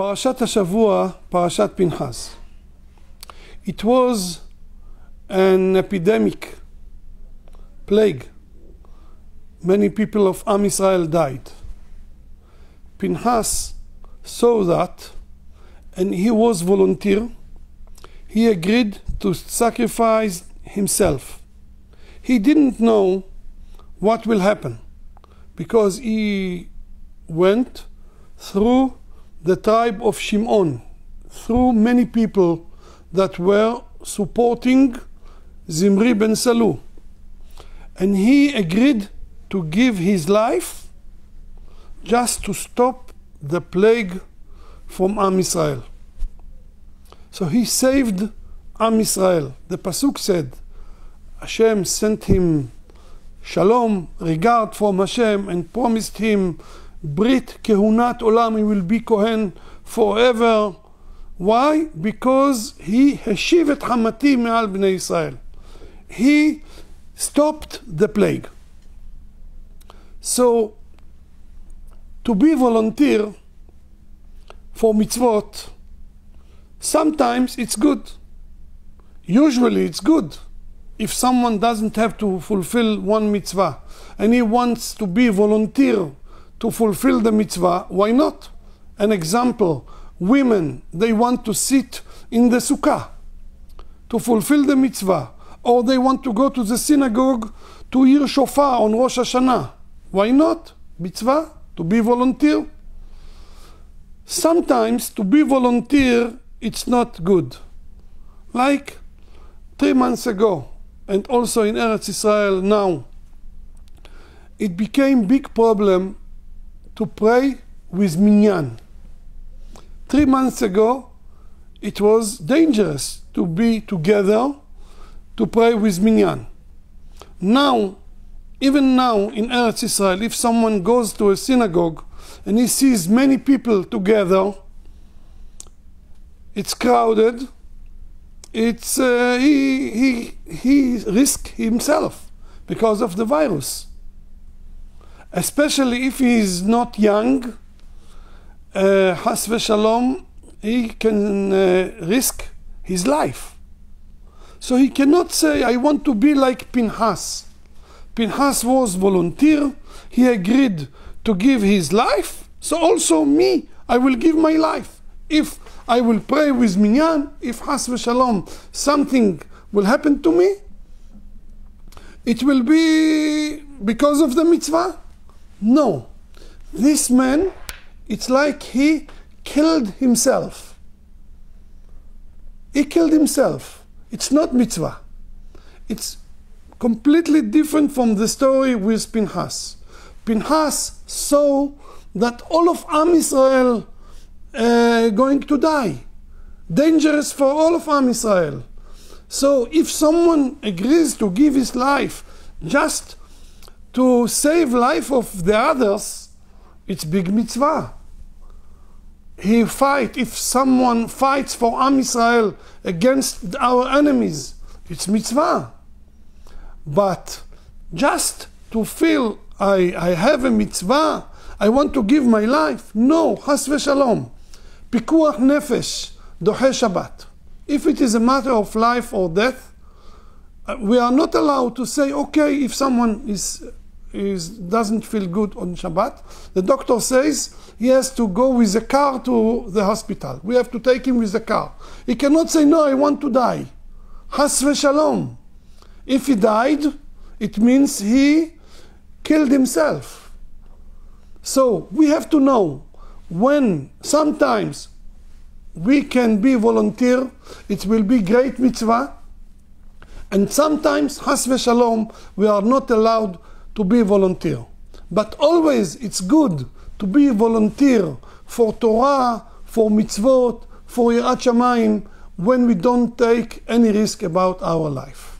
Parashat השבוע, Parashat Pinchas. It was an epidemic, plague. Many people of Am Israel died. Pinchas saw that, and he was volunteer. He agreed to sacrifice himself. He didn't know what will happen, because he went through the tribe of Shimon, through many people that were supporting Zimri ben Salu. And he agreed to give his life just to stop the plague from Am Israel. So he saved Am Israel. The Pasuk said, Hashem sent him shalom, regard from Hashem, and promised him Brit Kehunat Olam, he will be Kohen forever. Why? Because he Heshiv et Hamati me'al bnei Israel. He stopped the plague. So, to be volunteer for mitzvot, sometimes it's good. Usually it's good. If someone doesn't have to fulfill one mitzvah and he wants to be volunteer to fulfill the mitzvah, why not? An example, women, they want to sit in the sukkah to fulfill the mitzvah, or they want to go to the synagogue to hear shofar on Rosh Hashanah. Why not? Mitzvah, to be volunteer. Sometimes to be volunteer, it's not good. Like 3 months ago, and also in Eretz Israel now, it became big problem to pray with minyan. 3 months ago, it was dangerous to be together to pray with minyan. Now, even now in Eretz Israel, if someone goes to a synagogue and he sees many people together, it's crowded, it's he risks himself because of the virus. Especially if he is not young, Has v'shalom, he can risk his life. So he cannot say, I want to be like Pinchas. Pinchas was volunteer, he agreed to give his life, so also me, I will give my life. If I will pray with minyan, if Has v'shalom, something will happen to me, it will be because of the mitzvah? No. This man, it's like he killed himself. He killed himself. It's not mitzvah. It's completely different from the story with Pinchas. Pinchas saw that all of Am Israel going to die. Dangerous for all of Am Israel. So if someone agrees to give his life just to save life of the others, it's big mitzvah. If someone fights for Am Israel against our enemies, it's mitzvah. But just to feel I have a mitzvah, I want to give my life, no, Has v'shalom. Pikuach nefesh, doche Shabbat. If it is a matter of life or death, we are not allowed to say, okay, if someone doesn't feel good on Shabbat, the doctor says he has to go with a car to the hospital. We have to take him with the car. He cannot say, no, I want to die. Has v'shalom. If he died, it means he killed himself. So we have to know when sometimes we can be volunteer, it will be great mitzvah, and sometimes, Has v'shalom, we are not allowed to be volunteer. But always it's good to be volunteer for Torah, for mitzvot, for Yirat Shamayim, when we don't take any risk about our life.